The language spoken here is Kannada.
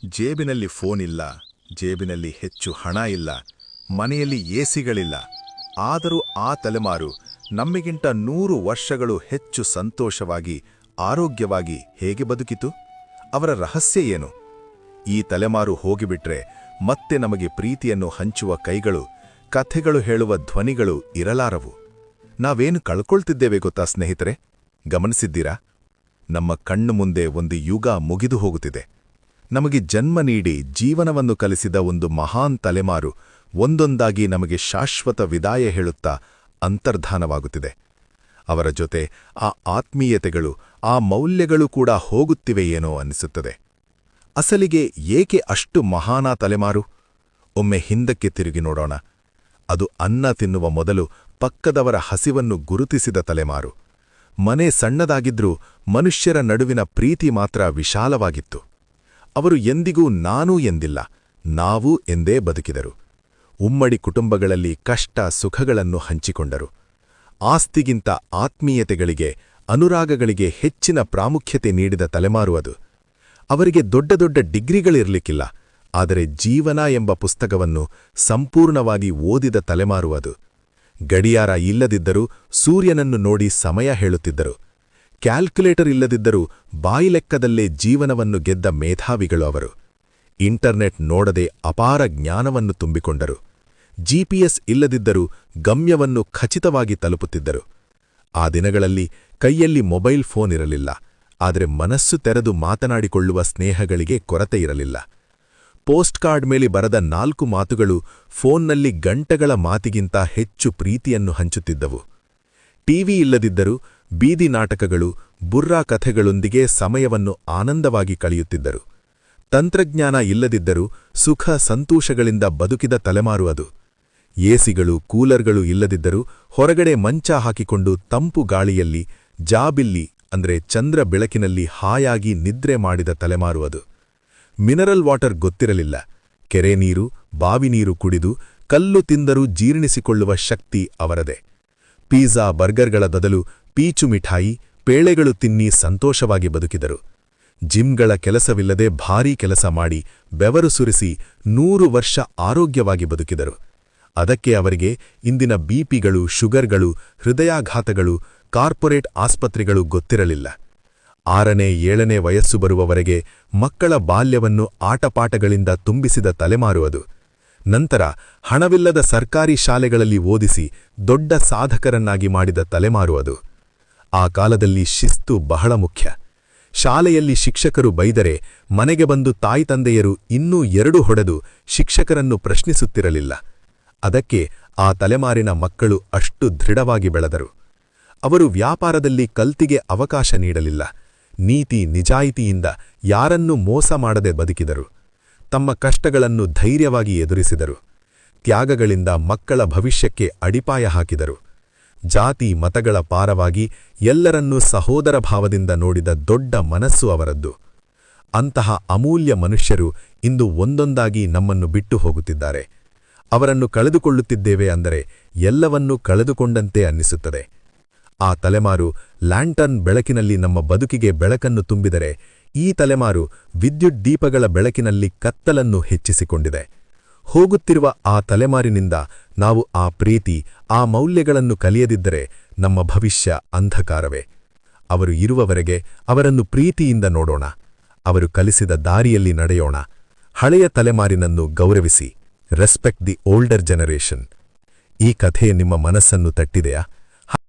ಜೇಬಿನಲ್ಲಿ ಫೋನ್ ಇಲ್ಲ, ಜೇಬಿನಲ್ಲಿ ಹೆಚ್ಚು ಹಣ ಇಲ್ಲ, ಮನೆಯಲ್ಲಿ ಎಸಿಗಳಿಲ್ಲ. ಆದರೂ ಆ ತಲೆಮಾರು ನಮ್ಮಿಗಿಂತ 100 ವರ್ಷಗಳು ಹೆಚ್ಚು ಸಂತೋಷವಾಗಿ, ಆರೋಗ್ಯವಾಗಿ ಹೇಗೆ ಬದುಕಿತು? ಅವರ ರಹಸ್ಯ ಏನು? ಈ ತಲೆಮಾರು ಹೋಗಿಬಿಟ್ರೆ ಮತ್ತೆ ನಮಗೆ ಪ್ರೀತಿಯನ್ನು ಹಂಚುವ ಕೈಗಳು, ಕಥೆಗಳು ಹೇಳುವ ಧ್ವನಿಗಳು ಇರಲಾರವು. ನಾವೇನು ಕಳ್ಕೊಳ್ತಿದ್ದೇವೆ ಗೊತ್ತಾ ಸ್ನೇಹಿತರೆ? ಗಮನಿಸಿದ್ದೀರಾ? ನಮ್ಮ ಕಣ್ಣು ಮುಂದೆ ಒಂದು ಯುಗ ಮುಗಿದು ಹೋಗುತ್ತಿದೆ. ನಮಗೆ ಜನ್ಮ ನೀಡಿ ಜೀವನವನ್ನು ಕಲಿಸಿದ ಒಂದು ಮಹಾನ್ ತಲೆಮಾರು ಒಂದೊಂದಾಗಿ ನಮಗೆ ಶಾಶ್ವತ ವಿದಾಯ ಹೇಳುತ್ತಾ ಅಂತರ್ಧಾನವಾಗುತ್ತಿದೆ. ಅವರ ಜೊತೆ ಆ ಆತ್ಮೀಯತೆಗಳು, ಆ ಮೌಲ್ಯಗಳು ಕೂಡ ಹೋಗುತ್ತಿವೆಯೇನೋ ಅನ್ನಿಸುತ್ತದೆ. ಅಸಲಿಗೆ ಏಕೆ ಅಷ್ಟು ಮಹಾನ ತಲೆಮಾರು? ಒಮ್ಮೆ ಹಿಂದಕ್ಕೆ ತಿರುಗಿ ನೋಡೋಣ. ಅದು ಅನ್ನ ತಿನ್ನುವ ಮೊದಲು ಪಕ್ಕದವರ ಹಸಿವನ್ನು ಗುರುತಿಸಿದ ತಲೆಮಾರು. ಮನೆ ಸಣ್ಣದಾಗಿದ್ರೂ ಮನುಷ್ಯರ ನಡುವಿನ ಪ್ರೀತಿ ಮಾತ್ರ ವಿಶಾಲವಾಗಿತ್ತು. ಅವರು ಎಂದಿಗೂ ನಾನು ಎಂದಿಲ್ಲ, ನಾವು ಎಂದೇ ಬದುಕಿದರು. ಉಮ್ಮಡಿ ಕುಟುಂಬಗಳಲ್ಲಿ ಕಷ್ಟ ಸುಖಗಳನ್ನು ಹಂಚಿಕೊಂಡರು. ಆಸ್ತಿಗಿಂತ ಆತ್ಮೀಯತೆಗಳಿಗೆ, ಅನುರಾಗಗಳಿಗೆ ಹೆಚ್ಚಿನ ಪ್ರಾಮುಖ್ಯತೆ ನೀಡಿದ ತಲೆಮಾರು ಅದು. ಅವರಿಗೆ ದೊಡ್ಡ ದೊಡ್ಡ ಡಿಗ್ರಿಗಳಿರಲಿಕ್ಕಿಲ್ಲ, ಆದರೆ ಜೀವನ ಎಂಬ ಪುಸ್ತಕವನ್ನು ಸಂಪೂರ್ಣವಾಗಿ ಓದಿದ ತಲೆಮಾರು ಅದು. ಗಡಿಯಾರ ಇಲ್ಲದಿದ್ದರೂ ಸೂರ್ಯನನ್ನು ನೋಡಿ ಸಮಯ ಹೇಳುತ್ತಿದ್ದರು. ಕ್ಯಾಲ್ಕುಲೇಟರ್ ಇಲ್ಲದಿದ್ದರೂ ಬಾಯಿಲೆಕ್ಕದಲ್ಲೇ ಜೀವನವನ್ನು ಗೆದ್ದ ಮೇಧಾವಿಗಳು ಅವರು. ಇಂಟರ್ನೆಟ್ ನೋಡದೆ ಅಪಾರ ಜ್ಞಾನವನ್ನು ತುಂಬಿಕೊಂಡರು. ಜಿಪಿಎಸ್ ಇಲ್ಲದಿದ್ದರೂ ಗಮ್ಯವನ್ನು ಖಚಿತವಾಗಿ ತಲುಪುತ್ತಿದ್ದರು. ಆ ದಿನಗಳಲ್ಲಿ ಕೈಯಲ್ಲಿ ಮೊಬೈಲ್ ಫೋನ್ ಇರಲಿಲ್ಲ, ಆದರೆ ಮನಸ್ಸು ತೆರೆದು ಮಾತನಾಡಿಕೊಳ್ಳುವ ಸ್ನೇಹಗಳಿಗೆ ಕೊರತೆ ಇರಲಿಲ್ಲ. ಪೋಸ್ಟ್ ಕಾರ್ಡ್ ಮೇಲೆ ಬರೆದ 4 ಮಾತುಗಳು ಫೋನ್ನಲ್ಲಿ ಗಂಟೆಗಳ ಮಾತಿಗಿಂತ ಹೆಚ್ಚು ಪ್ರೀತಿಯನ್ನು ಹಂಚುತ್ತಿದ್ದವು. ಟಿವಿ ಇಲ್ಲದಿದ್ದರೂ ಬೀದಿ ನಾಟಕಗಳು, ಬುರ್ರಾ ಕಥೆಗಳೊಂದಿಗೆ ಸಮಯವನ್ನು ಆನಂದವಾಗಿ ಕಳೆಯುತ್ತಿದ್ದರು. ತಂತ್ರಜ್ಞಾನ ಇಲ್ಲದಿದ್ದರೂ ಸುಖ ಸಂತೋಷಗಳಿಂದ ಬದುಕಿದ ತಲೆಮಾರು ಅದು. ಎಸಿಗಳು, ಕೂಲರ್ಗಳು ಇಲ್ಲದಿದ್ದರೂ ಹೊರಗಡೆ ಮಂಚ ಹಾಕಿಕೊಂಡು ತಂಪು ಗಾಳಿಯಲ್ಲಿ, ಜಾಬಿಲ್ಲಿ ಅಂದ್ರೆ ಚಂದ್ರ ಬೆಳಕಿನಲ್ಲಿ ಹಾಯಾಗಿ ನಿದ್ರೆ ಮಾಡಿದ ತಲೆಮಾರು ಅದು. ಮಿನರಲ್ ವಾಟರ್ ಗೊತ್ತಿರಲಿಲ್ಲ. ಕೆರೆ ನೀರು, ಬಾವಿ ನೀರು ಕುಡಿದು ಕಲ್ಲು ತಿಂದರೂ ಜೀರ್ಣಿಸಿಕೊಳ್ಳುವ ಶಕ್ತಿ ಅವರದೇ. ಪಿಜ್ಜಾ, ಬರ್ಗರ್ಗಳ ಬದಲು ಪೀಚು ಮಿಠಾಯಿ, ಪೇಳೆಗಳು ತಿನ್ನಿ ಸಂತೋಷವಾಗಿ ಬದುಕಿದರು. ಜಿಮ್ಗಳ ಕೆಲಸವಿಲ್ಲದೆ ಭಾರೀ ಕೆಲಸ ಮಾಡಿ ಬೆವರು ಸುರಿಸಿ 100 ವರ್ಷ ಆರೋಗ್ಯವಾಗಿ ಬದುಕಿದರು. ಅದಕ್ಕೆ ಅವರಿಗೆ ಇಂದಿನ ಬಿಪಿಗಳು, ಶುಗರ್ಗಳು, ಹೃದಯಾಘಾತಗಳು, ಕಾರ್ಪೊರೇಟ್ ಆಸ್ಪತ್ರೆಗಳು ಗೊತ್ತಿರಲಿಲ್ಲ. 6ನೇ 7ನೇ ವಯಸ್ಸು ಬರುವವರೆಗೆ ಮಕ್ಕಳ ಬಾಲ್ಯವನ್ನು ಆಟಪಾಠಗಳಿಂದ ತುಂಬಿಸಿದ ತಲೆಮಾರು ಅದು. ನಂತರ ಹಣವಿಲ್ಲದ ಸರ್ಕಾರಿ ಶಾಲೆಗಳಲ್ಲಿ ಓದಿಸಿ ದೊಡ್ಡ ಸಾಧಕರನ್ನಾಗಿ ಮಾಡಿದ ತಲೆಮಾರು ಅದು. ಆ ಕಾಲದಲ್ಲಿ ಶಿಸ್ತು ಬಹಳ ಮುಖ್ಯ. ಶಾಲೆಯಲ್ಲಿ ಶಿಕ್ಷಕರು ಬೈದರೆ ಮನೆಗೆ ಬಂದು ತಾಯ್ತಂದೆಯರು ಇನ್ನೂ 2 ಹೊಡೆದು ಶಿಕ್ಷಕರನ್ನು ಪ್ರಶ್ನಿಸುತ್ತಿರಲಿಲ್ಲ. ಅದಕ್ಕೆ ಆ ತಲೆಮಾರಿನ ಮಕ್ಕಳು ಅಷ್ಟು ದೃಢವಾಗಿ ಬೆಳೆದರು. ಅವರು ವ್ಯಾಪಾರದಲ್ಲಿ ಕಲ್ತಿಗೆ ಅವಕಾಶ ನೀಡಲಿಲ್ಲ. ನೀತಿ ನಿಜಾಯಿತಿಯಿಂದ ಯಾರನ್ನೂ ಮೋಸ ಮಾಡದೆ ಬದುಕಿದರು. ತಮ್ಮ ಕಷ್ಟಗಳನ್ನು ಧೈರ್ಯವಾಗಿ ಎದುರಿಸಿದರು. ತ್ಯಾಗಗಳಿಂದ ಮಕ್ಕಳ ಭವಿಷ್ಯಕ್ಕೆ ಅಡಿಪಾಯ ಹಾಕಿದರು. ಜಾತಿ ಮತಗಳ ಪಾರವಾಗಿ ಎಲ್ಲರನ್ನೂ ಸಹೋದರ ಭಾವದಿಂದ ನೋಡಿದ ದೊಡ್ಡ ಮನಸ್ಸು ಅವರದ್ದು. ಅಂತಹ ಅಮೂಲ್ಯ ಮನುಷ್ಯರು ಇಂದು ಒಂದೊಂದಾಗಿ ನಮ್ಮನ್ನು ಬಿಟ್ಟು ಹೋಗುತ್ತಿದ್ದಾರೆ. ಅವರನ್ನು ಕಳೆದುಕೊಳ್ಳುತ್ತಿದ್ದೇವೆ ಅಂದರೆ ಎಲ್ಲವನ್ನೂ ಕಳೆದುಕೊಂಡಂತೆ ಅನ್ನಿಸುತ್ತದೆ. ಆ ತಲೆಮಾರು ಲ್ಯಾಂಟರ್ನ್ ಬೆಳಕಿನಲ್ಲಿ ನಮ್ಮ ಬದುಕಿಗೆ ಬೆಳಕನ್ನು ತುಂಬಿದರೆ, ಈ ತಲೆಮಾರು ವಿದ್ಯುತ್ ದೀಪಗಳ ಬೆಳಕಿನಲ್ಲಿ ಕತ್ತಲನ್ನು ಹೆಚ್ಚಿಸಿಕೊಂಡಿದೆ. ಹೋಗುತ್ತಿರುವ ಆ ತಲೆಮಾರಿನಿಂದ ನಾವು ಆ ಪ್ರೀತಿ, ಆ ಮೌಲ್ಯಗಳನ್ನು ಕಲಿಯದಿದ್ದರೆ ನಮ್ಮ ಭವಿಷ್ಯ ಅಂಧಕಾರವೇ. ಅವರು ಇರುವವರೆಗೆ ಅವರನ್ನು ಪ್ರೀತಿಯಿಂದ ನೋಡೋಣ. ಅವರು ಕಲಿಸಿದ ದಾರಿಯಲ್ಲಿ ನಡೆಯೋಣ. ಹಳೆಯ ತಲೆಮಾರಿನನ್ನು ಗೌರವಿಸಿ. Respect the older generation. ಈ ಕಥೆ ನಿಮ್ಮ ಮನಸ್ಸನ್ನು ತಟ್ಟಿದೆಯಾ?